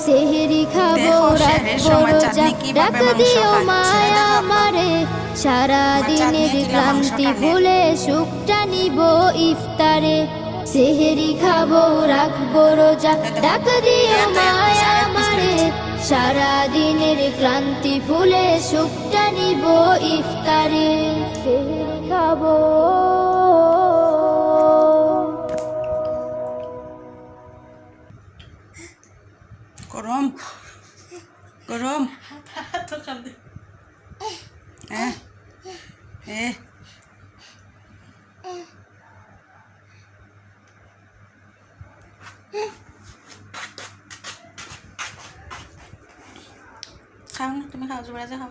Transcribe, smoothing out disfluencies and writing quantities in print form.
সেহেরি খাবো রাখবো রোজা ডাক দিও মায়া আমারে সারা দিনের ক্লান্তি ভুলে সুখটা নিব ইফতারে সেহেরি খাবো রাখবো রোজা ডাক দিও মায়া আমারে সারা দিনের ক্লান্তি ভুলে সুখটা নিব ইফতারে সেহেরি খাবো গরম গরম খাও না তুমি খাও জোড়া যা খাও